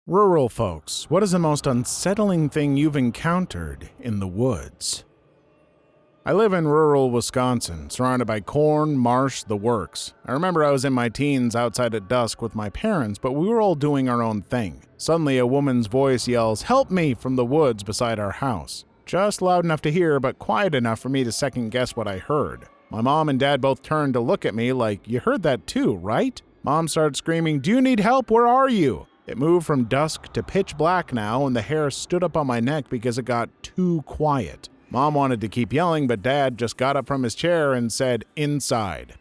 Rural folks, what is the most unsettling thing you've encountered in the woods? I live in rural Wisconsin, surrounded by corn, marsh, the works. I remember I was in my teens outside at dusk with my parents, but we were all doing our own thing. Suddenly, a woman's voice yells, "Help me!" from the woods beside our house. Just loud enough to hear, but quiet enough for me to second guess what I heard. My mom and dad both turned to look at me like, "You heard that too, right?" Mom started screaming, "Do you need help? Where are you?" It moved from dusk to pitch black now, and the hair stood up on my neck because it got too quiet. Mom wanted to keep yelling, but Dad just got up from his chair and said, "Inside."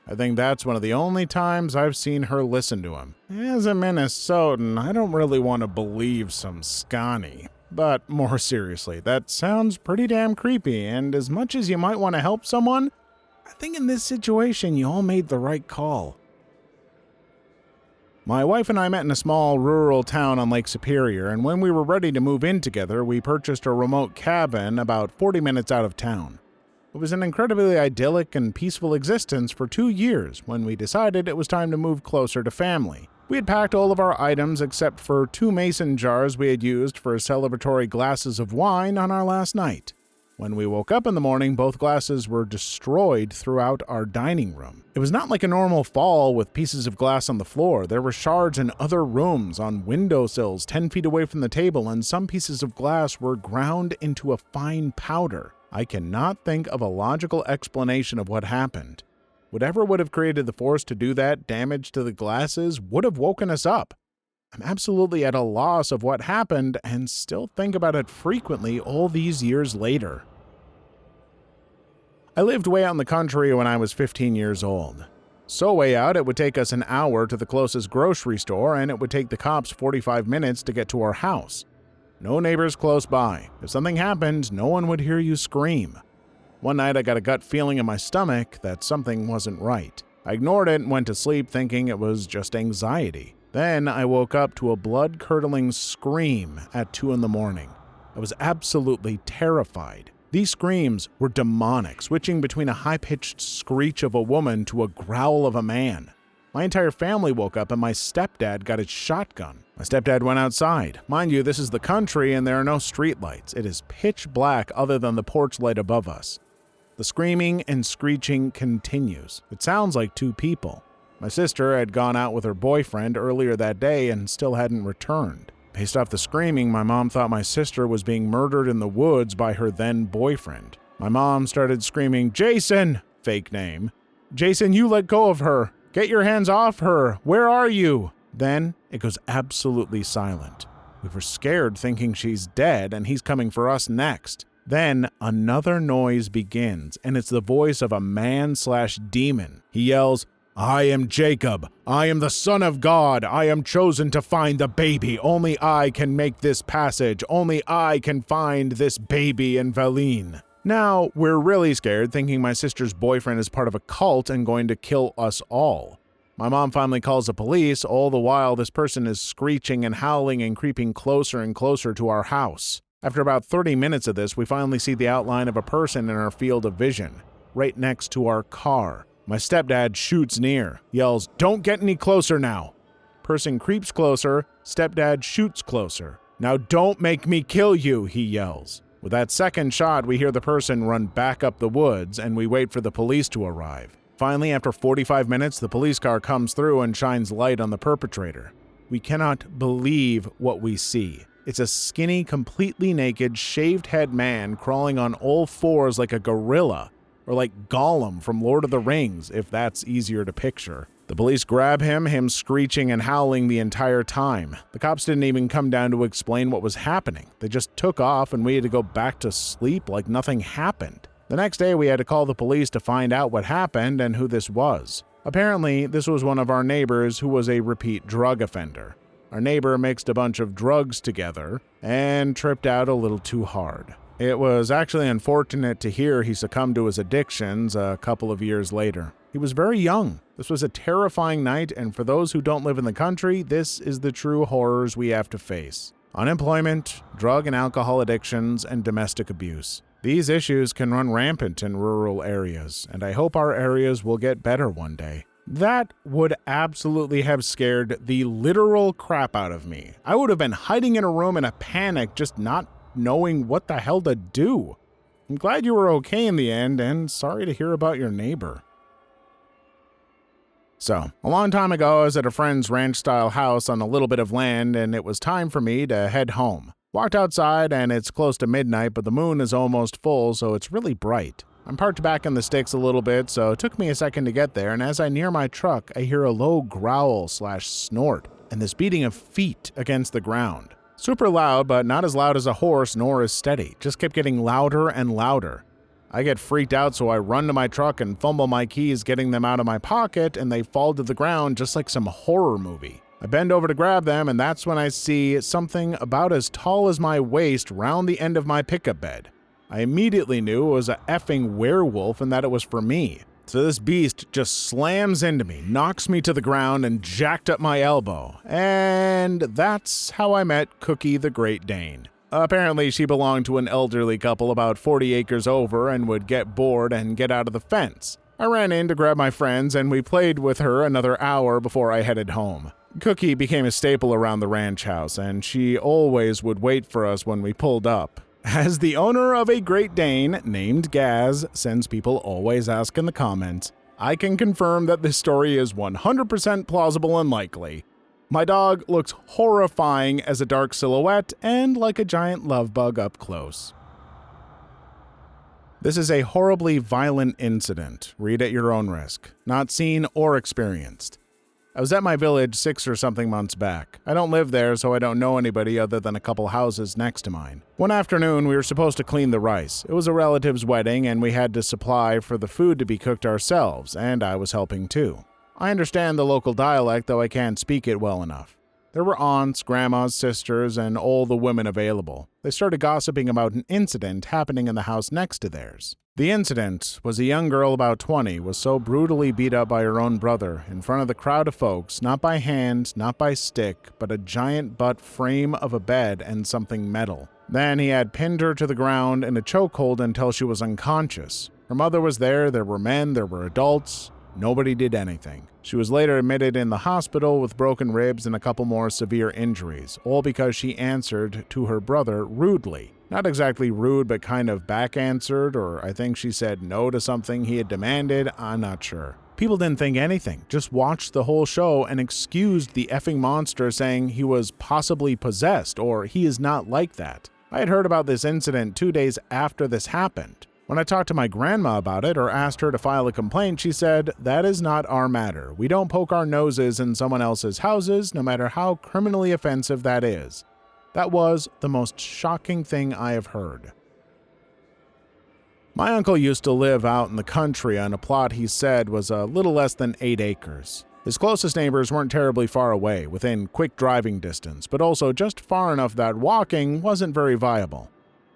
I think that's one of the only times I've seen her listen to him. As a Minnesotan, I don't really want to believe some Scani. But more seriously, that sounds pretty damn creepy, and as much as you might want to help someone, I think in this situation you all made the right call. My wife and I met in a small rural town on Lake Superior, and when we were ready to move in together, we purchased a remote cabin about 40 minutes out of town. It was an incredibly idyllic and peaceful existence for 2 years when we decided it was time to move closer to family. We had packed all of our items except for 2 mason jars we had used for celebratory glasses of wine on our last night. When we woke up in the morning, both glasses were destroyed throughout our dining room. It was not like a normal fall with pieces of glass on the floor. There were shards in other rooms, on windowsills 10 feet away from the table, and some pieces of glass were ground into a fine powder. I cannot think of a logical explanation of what happened. Whatever would have created the force to do that damage to the glasses would have woken us up. I'm absolutely at a loss of what happened and still think about it frequently all these years later. I lived way out in the country when I was 15 years old. So way out, it would take us an hour to the closest grocery store, and it would take the cops 45 minutes to get to our house. No neighbors close by. If something happened, no one would hear you scream. One night I got a gut feeling in my stomach that something wasn't right. I ignored it and went to sleep thinking it was just anxiety. Then I woke up to a blood-curdling scream at 2 a.m. I was absolutely terrified. These screams were demonic, switching between a high-pitched screech of a woman to a growl of a man. My entire family woke up and my stepdad got his shotgun. My stepdad went outside. Mind you, this is the country and there are no streetlights. It is pitch black other than the porch light above us. The screaming and screeching continues. It sounds like 2 people. My sister had gone out with her boyfriend earlier that day and still hadn't returned. Based off the screaming, my mom thought my sister was being murdered in the woods by her then boyfriend. My mom started screaming, "Jason!" fake name. "Jason, you let go of her! Get your hands off her! Where are you?" Then it goes absolutely silent. We were scared thinking she's dead and he's coming for us next. Then another noise begins, and it's the voice of a man/demon. He yells, "I am Jacob. I am the Son of God. I am chosen to find the baby. Only I can make this passage. Only I can find this baby in Valine." Now, we're really scared, thinking my sister's boyfriend is part of a cult and going to kill us all. My mom finally calls the police. All the while, this person is screeching and howling and creeping closer and closer to our house. After about 30 minutes of this, we finally see the outline of a person in our field of vision, right next to our car. My stepdad shoots near, yells, "Don't get any closer now." Person creeps closer, stepdad shoots closer. "Now don't make me kill you," he yells. With that second shot, we hear the person run back up the woods, and we wait for the police to arrive. Finally, after 45 minutes, the police car comes through and shines light on the perpetrator. We cannot believe what we see. It's a skinny, completely naked, shaved-head man crawling on all fours like a gorilla, or like Gollum from Lord of the Rings, if that's easier to picture. The police grab him screeching and howling the entire time. The cops didn't even come down to explain what was happening. They just took off and we had to go back to sleep like nothing happened. The next day we had to call the police to find out what happened and who this was. Apparently, this was one of our neighbors who was a repeat drug offender. Our neighbor mixed a bunch of drugs together and tripped out a little too hard. It was actually unfortunate to hear he succumbed to his addictions a couple of years later. He was very young. This was a terrifying night, and for those who don't live in the country, this is the true horrors we have to face. Unemployment, drug and alcohol addictions, and domestic abuse. These issues can run rampant in rural areas, and I hope our areas will get better one day. That would absolutely have scared the literal crap out of me. I would have been hiding in a room in a panic, just not knowing what the hell to do. I'm glad you were okay in the end, and sorry to hear about your neighbor. So, a long time ago, I was at a friend's ranch-style house on a little bit of land, and it was time for me to head home. Walked outside, and it's close to midnight, but the moon is almost full, so it's really bright. I'm parked back in the sticks a little bit, so it took me a second to get there, and as I near my truck, I hear a low growl/snort, and this beating of feet against the ground. Super loud, but not as loud as a horse, nor as steady. Just kept getting louder and louder. I get freaked out, so I run to my truck and fumble my keys, getting them out of my pocket, and they fall to the ground just like some horror movie. I bend over to grab them, and that's when I see something about as tall as my waist round the end of my pickup bed. I immediately knew it was a effing werewolf and that it was for me. So this beast just slams into me, knocks me to the ground, and jacked up my elbow. And that's how I met Cookie the Great Dane. Apparently, she belonged to an elderly couple about 40 acres over and would get bored and get out of the fence. I ran in to grab my friends, and we played with her another hour before I headed home. Cookie became a staple around the ranch house, and she always would wait for us when we pulled up. As the owner of a Great Dane named Gaz, since people always ask in the comments, I can confirm that this story is 100% plausible and likely. My dog looks horrifying as a dark silhouette and like a giant love bug up close. This is a horribly violent incident. Read at your own risk. Not seen or experienced. I was at my village 6 or something months back. I don't live there, so I don't know anybody other than a couple houses next to mine. One afternoon, we were supposed to clean the rice. It was a relative's wedding, and we had to supply for the food to be cooked ourselves, and I was helping too. I understand the local dialect, though I can't speak it well enough. There were aunts, grandmas, sisters, and all the women available. They started gossiping about an incident happening in the house next to theirs. The incident was a young girl about 20 was so brutally beat up by her own brother in front of the crowd of folks, not by hand, not by stick, but a giant butt frame of a bed and something metal. Then he had pinned her to the ground in a chokehold until she was unconscious. Her mother was there were men, there were adults. Nobody did anything. She was later admitted in the hospital with broken ribs and a couple more severe injuries, all because she answered to her brother rudely. Not exactly rude, but kind of back-answered, or I think she said no to something he had demanded, I'm not sure. People didn't think anything, just watched the whole show and excused the effing monster, saying he was possibly possessed, or he is not like that. I had heard about this incident 2 days after this happened. When I talked to my grandma about it or asked her to file a complaint, she said, "That is not our matter. We don't poke our noses in someone else's houses, no matter how criminally offensive that is." That was the most shocking thing I have heard. My uncle used to live out in the country on a plot he said was a little less than 8 acres. His closest neighbors weren't terribly far away, within quick driving distance, but also just far enough that walking wasn't very viable.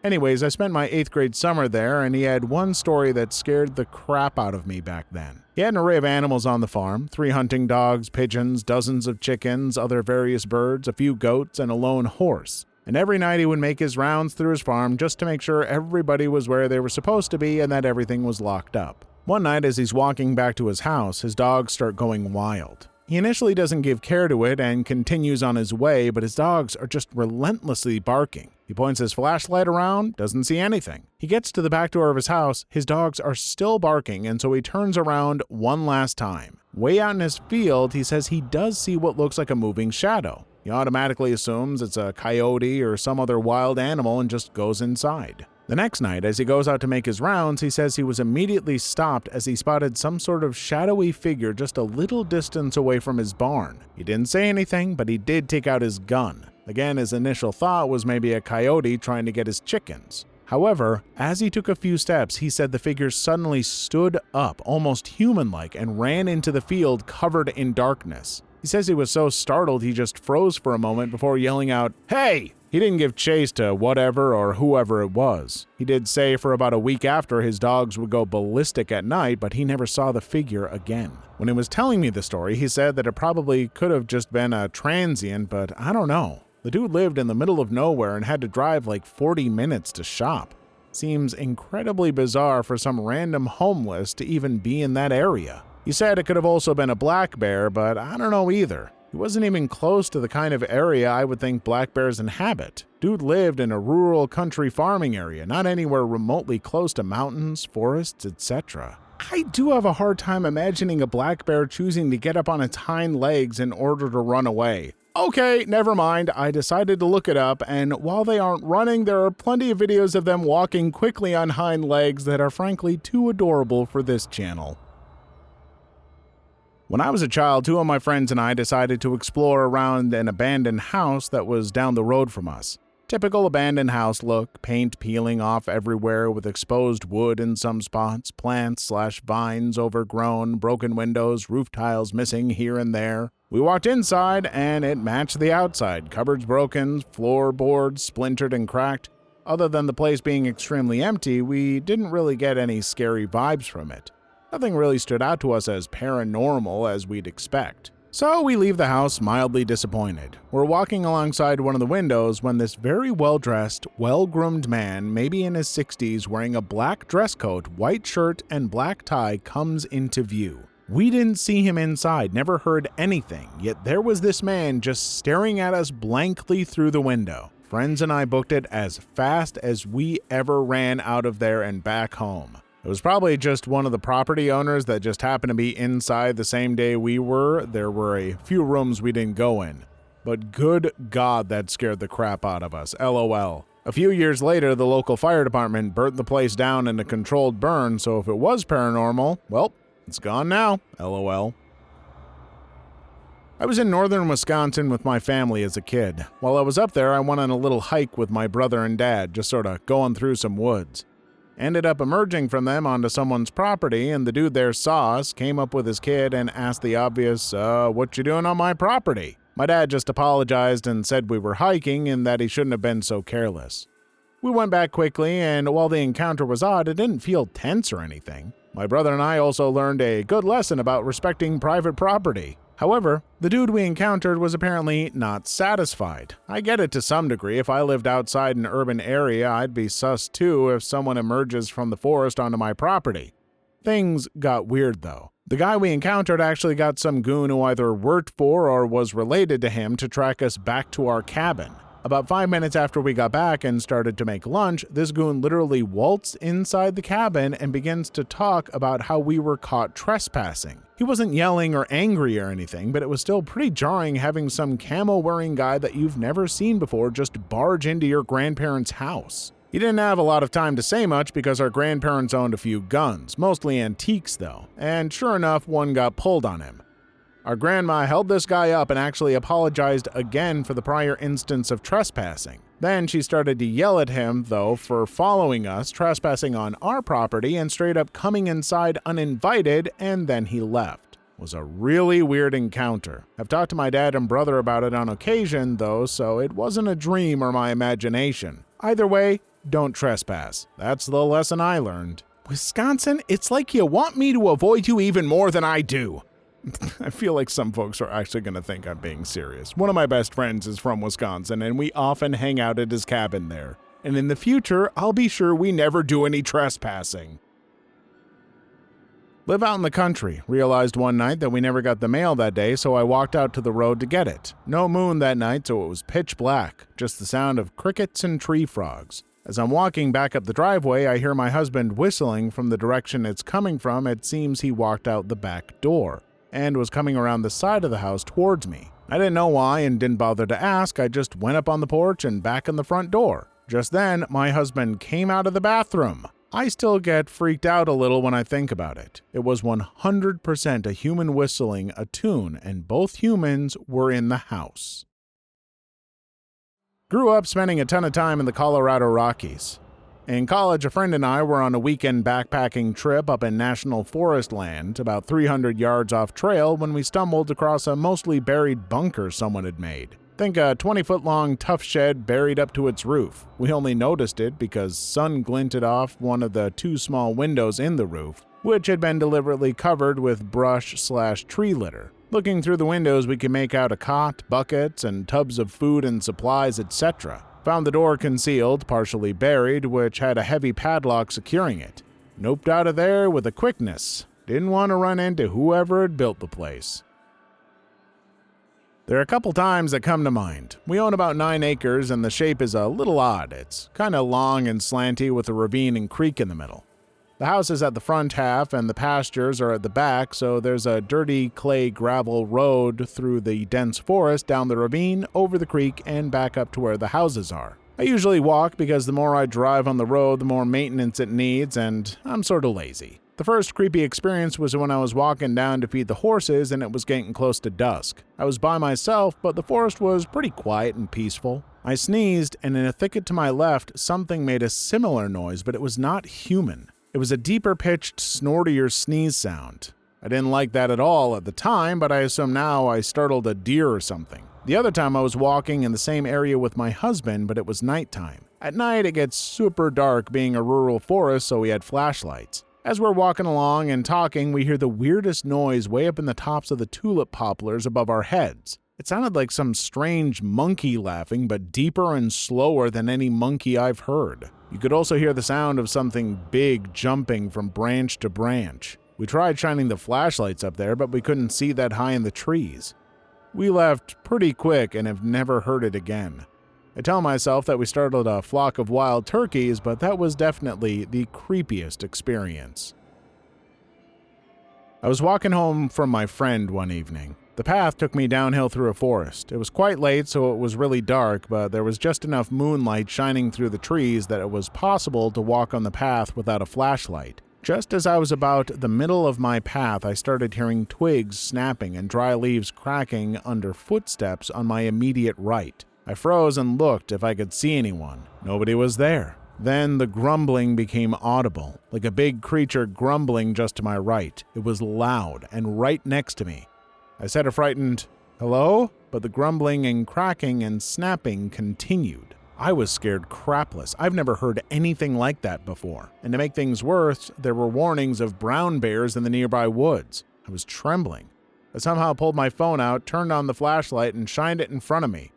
Anyways, I spent my 8th grade summer there, and he had one story that scared the crap out of me back then. He had an array of animals on the farm, 3 hunting dogs, pigeons, dozens of chickens, other various birds, a few goats, and a lone horse. And every night he would make his rounds through his farm just to make sure everybody was where they were supposed to be and that everything was locked up. One night as he's walking back to his house, his dogs start going wild. He initially doesn't give care to it and continues on his way, but his dogs are just relentlessly barking. He points his flashlight around, doesn't see anything. He gets to the back door of his house, his dogs are still barking, and so he turns around one last time. Way out in his field, he says he does see what looks like a moving shadow. He automatically assumes it's a coyote or some other wild animal and just goes inside. The next night, as he goes out to make his rounds, he says he was immediately stopped as he spotted some sort of shadowy figure just a little distance away from his barn. He didn't say anything, but he did take out his gun. Again, his initial thought was maybe a coyote trying to get his chickens. However, as he took a few steps, he said the figure suddenly stood up, almost human-like, and ran into the field covered in darkness. He says he was so startled he just froze for a moment before yelling out, "Hey!" He didn't give chase to whatever or whoever it was. He did say for about a week after his dogs would go ballistic at night, but he never saw the figure again. When he was telling me the story, he said that it probably could have just been a transient, but I don't know. The dude lived in the middle of nowhere and had to drive like 40 minutes to shop. Seems incredibly bizarre for some random homeless to even be in that area. He said it could have also been a black bear, but I don't know either. He wasn't even close to the kind of area I would think black bears inhabit. Dude lived in a rural country farming area, not anywhere remotely close to mountains, forests, etc. I do have a hard time imagining a black bear choosing to get up on its hind legs in order to run away. Okay, never mind. I decided to look it up, and while they aren't running, there are plenty of videos of them walking quickly on hind legs that are frankly too adorable for this channel. When I was a child, two of my friends and I decided to explore around an abandoned house that was down the road from us. Typical abandoned house look, paint peeling off everywhere with exposed wood in some spots, plants/vines overgrown, broken windows, roof tiles missing here and there. We walked inside and it matched the outside, cupboards broken, floorboards splintered and cracked. Other than the place being extremely empty, we didn't really get any scary vibes from it. Nothing really stood out to us as paranormal as we'd expect. So we leave the house mildly disappointed. We're walking alongside one of the windows when this very well-dressed, well-groomed man, maybe in his 60s, wearing a black dress coat, white shirt, and black tie comes into view. We didn't see him inside, never heard anything, yet there was this man just staring at us blankly through the window. Friends and I booked it as fast as we ever ran out of there and back home. It was probably just one of the property owners that just happened to be inside the same day we were. There were a few rooms we didn't go in. But good God, that scared the crap out of us. LOL. A few years later, the local fire department burnt the place down in a controlled burn, so if it was paranormal, well, it's gone now. LOL. I was in northern Wisconsin with my family as a kid. While I was up there, I went on a little hike with my brother and dad, just sort of going through some woods. Ended up emerging from them onto someone's property, and the dude there saw us, came up with his kid, and asked the obvious, what you doing on my property? My dad just apologized and said we were hiking and that he shouldn't have been so careless. We went back quickly, and while the encounter was odd, it didn't feel tense or anything. My brother and I also learned a good lesson about respecting private property. However, the dude we encountered was apparently not satisfied. I get it to some degree. If I lived outside an urban area, I'd be sus too if someone emerges from the forest onto my property. Things got weird though. The guy we encountered actually got some goon who either worked for or was related to him to track us back to our cabin. About 5 minutes after we got back and started to make lunch, this goon literally waltzed inside the cabin and begins to talk about how we were caught trespassing. He wasn't yelling or angry or anything, but it was still pretty jarring having some camo-wearing guy that you've never seen before just barge into your grandparents' house. He didn't have a lot of time to say much because our grandparents owned a few guns, mostly antiques though, and sure enough, one got pulled on him. Our grandma held this guy up and actually apologized again for the prior instance of trespassing. Then she started to yell at him, though, for following us, trespassing on our property, and straight up coming inside uninvited, and then he left. It was a really weird encounter. I've talked to my dad and brother about it on occasion, though, so it wasn't a dream or my imagination. Either way, don't trespass. That's the lesson I learned. Wisconsin, it's like you want me to avoid you even more than I do. I feel like some folks are actually going to think I'm being serious. One of my best friends is from Wisconsin, and we often hang out at his cabin there. And in the future, I'll be sure we never do any trespassing. Live out in the country. Realized one night that we never got the mail that day, so I walked out to the road to get it. No moon that night, so it was pitch black. Just the sound of crickets and tree frogs. As I'm walking back up the driveway, I hear my husband whistling from the direction it's coming from. It seems he walked out the back door and was coming around the side of the house towards me. I didn't know why and didn't bother to ask. I just went up on the porch and back in the front door. Just then, my husband came out of the bathroom. I still get freaked out a little when I think about it. It was 100% a human whistling a tune, and both humans were in the house. Grew up spending a ton of time in the Colorado Rockies. In college, a friend and I were on a weekend backpacking trip up in National Forest land, about 300 yards off trail, when we stumbled across a mostly buried bunker someone had made. Think a 20-foot-long tough shed buried up to its roof. We only noticed it because sun glinted off one of the two small windows in the roof, which had been deliberately covered with brush/tree litter. Looking through the windows, we could make out a cot, buckets, and tubs of food and supplies, etc. Found the door concealed, partially buried, which had a heavy padlock securing it. Noped out of there with a quickness. Didn't want to run into whoever had built the place. There are a couple times that come to mind. We own about 9 acres and the shape is a little odd. It's kind of long and slanty with a ravine and creek in the middle. The house is at the front half and the pastures are at the back, so there's a dirty clay gravel road through the dense forest down the ravine, over the creek, and back up to where the houses are. I usually walk because the more I drive on the road, the more maintenance it needs, and I'm sort of lazy. The first creepy experience was when I was walking down to feed the horses and it was getting close to dusk. I was by myself, but the forest was pretty quiet and peaceful. I sneezed, and in a thicket to my left, something made a similar noise, but it was not human. It was a deeper-pitched, snortier sneeze sound. I didn't like that at all at the time, but I assume now I startled a deer or something. The other time I was walking in the same area with my husband, but it was nighttime. At night it gets super dark being a rural forest, so we had flashlights. As we're walking along and talking, we hear the weirdest noise way up in the tops of the tulip poplars above our heads. It sounded like some strange monkey laughing, but deeper and slower than any monkey I've heard. You could also hear the sound of something big jumping from branch to branch. We tried shining the flashlights up there, but we couldn't see that high in the trees. We left pretty quick and have never heard it again. I tell myself that we startled a flock of wild turkeys, but that was definitely the creepiest experience. I was walking home from my friend one evening. The path took me downhill through a forest. It was quite late, so it was really dark, but there was just enough moonlight shining through the trees that it was possible to walk on the path without a flashlight. Just as I was about the middle of my path, I started hearing twigs snapping and dry leaves cracking under footsteps on my immediate right. I froze and looked if I could see anyone. Nobody was there. Then the grumbling became audible, like a big creature grumbling just to my right. It was loud and right next to me. I said a frightened, "Hello?" but the grumbling and cracking and snapping continued. I was scared crapless. I've never heard anything like that before. And to make things worse, there were warnings of brown bears in the nearby woods. I was trembling. I somehow pulled my phone out, turned on the flashlight, and shined it in front of me.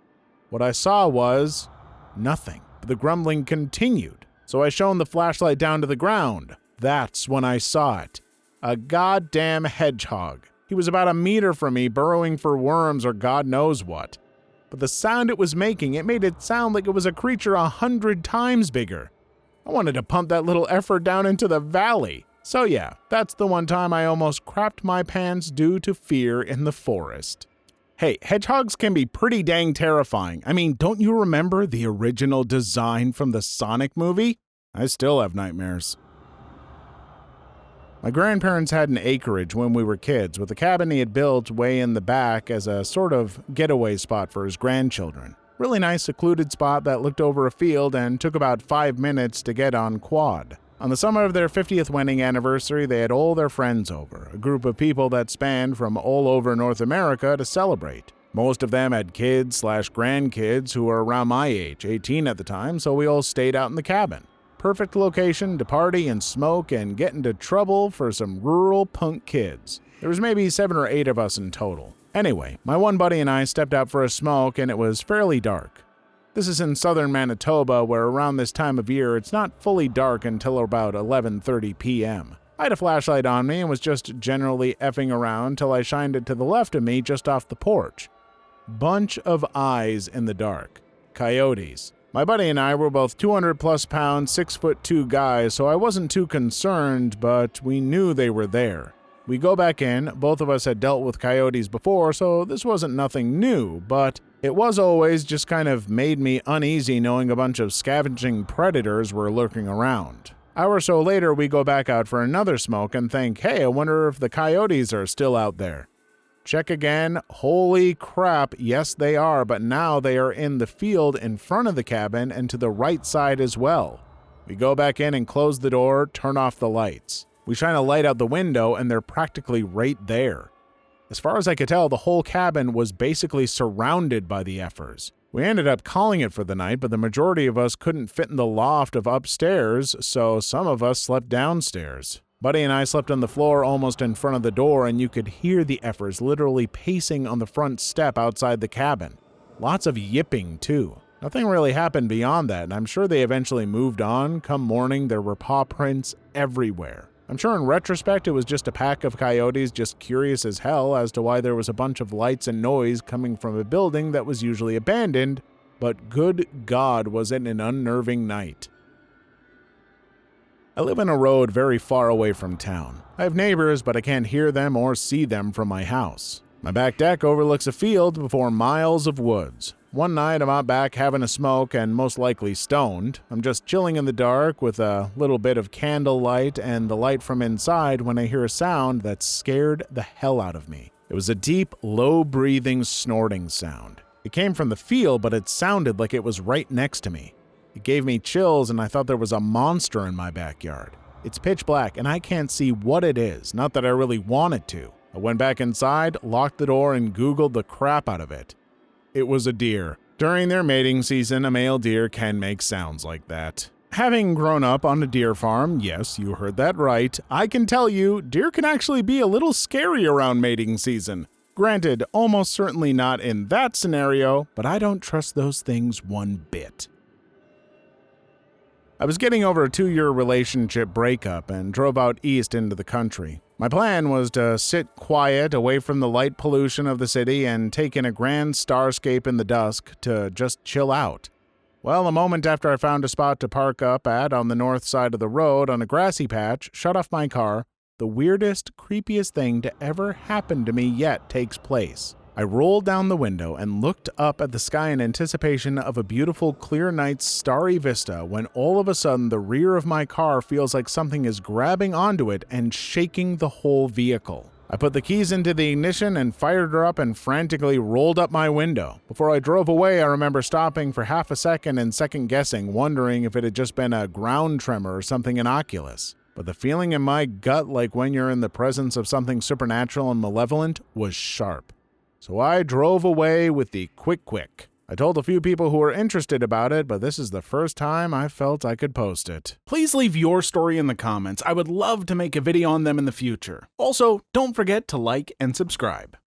What I saw was nothing. But the grumbling continued. So I shone the flashlight down to the ground. That's when I saw it. A goddamn hedgehog. He was about a meter from me, burrowing for worms or God knows what. But the sound it was making, it made it sound like it was a creature 100 times bigger. I wanted to pump that little effort down into the valley. So yeah, that's the one time I almost crapped my pants due to fear in the forest. Hey, hedgehogs can be pretty dang terrifying. I mean, don't you remember the original design from the Sonic movie? I still have nightmares. My grandparents had an acreage when we were kids, with a cabin he had built way in the back as a sort of getaway spot for his grandchildren. Really nice secluded spot that looked over a field and took about 5 minutes to get on quad. On the summer of their 50th wedding anniversary, they had all their friends over, a group of people that spanned from all over North America to celebrate. Most of them had kids/grandkids who were around my age, 18 at the time, so we all stayed out in the cabin. Perfect location to party and smoke and get into trouble for some rural punk kids. There was maybe 7 or 8 of us in total. Anyway, my one buddy and I stepped out for a smoke and it was fairly dark. This is in southern Manitoba, where around this time of year it's not fully dark until about 11:30 p.m. I had a flashlight on me and was just generally effing around till I shined it to the left of me just off the porch. Bunch of eyes in the dark. Coyotes. My buddy and I were both 200+ pound, 6'2" guys, so I wasn't too concerned, but we knew they were there. We go back in, both of us had dealt with coyotes before, so this wasn't nothing new, but it was always just kind of made me uneasy knowing a bunch of scavenging predators were lurking around. Hour or so later, we go back out for another smoke and think, hey, I wonder if the coyotes are still out there. Check again. Holy crap, yes they are, but now they are in the field in front of the cabin and to the right side as well. We go back in and close the door, turn off the lights. We shine a light out the window and they're practically right there. As far as I could tell, the whole cabin was basically surrounded by the effers. We ended up calling it for the night, but the majority of us couldn't fit in the loft of upstairs, so some of us slept downstairs. Buddy and I slept on the floor almost in front of the door, and you could hear the effers literally pacing on the front step outside the cabin. Lots of yipping, too. Nothing really happened beyond that, and I'm sure they eventually moved on. Come morning, there were paw prints everywhere. I'm sure in retrospect it was just a pack of coyotes just curious as hell as to why there was a bunch of lights and noise coming from a building that was usually abandoned, but good God, was it an unnerving night. I live on a road very far away from town. I have neighbors, but I can't hear them or see them from my house. My back deck overlooks a field before miles of woods. One night I'm out back having a smoke and most likely stoned. I'm just chilling in the dark with a little bit of candlelight and the light from inside when I hear a sound that scared the hell out of me. It was a deep, low-breathing, snorting sound. It came from the field, but it sounded like it was right next to me. It gave me chills and I thought there was a monster in my backyard. It's pitch black and I can't see what it is, not that I really wanted to. I went back inside, locked the door, and Googled the crap out of it. It was a deer. During their mating season, a male deer can make sounds like that. Having grown up on a deer farm, yes, you heard that right, I can tell you, deer can actually be a little scary around mating season. Granted, almost certainly not in that scenario, but I don't trust those things one bit. I was getting over a 2-year relationship breakup and drove out east into the country. My plan was to sit quiet away from the light pollution of the city and take in a grand starscape in the dusk to just chill out. Well, a moment after I found a spot to park up at on the north side of the road on a grassy patch, shut off my car, the weirdest, creepiest thing to ever happen to me yet takes place. I rolled down the window and looked up at the sky in anticipation of a beautiful, clear night's starry vista when all of a sudden the rear of my car feels like something is grabbing onto it and shaking the whole vehicle. I put the keys into the ignition and fired her up and frantically rolled up my window. Before I drove away, I remember stopping for half a second and second-guessing, wondering if it had just been a ground tremor or something innocuous. But the feeling in my gut, like when you're in the presence of something supernatural and malevolent, was sharp. So I drove away with the quick. I told a few people who were interested about it, but this is the first time I felt I could post it. Please leave your story in the comments. I would love to make a video on them in the future. Also, don't forget to like and subscribe.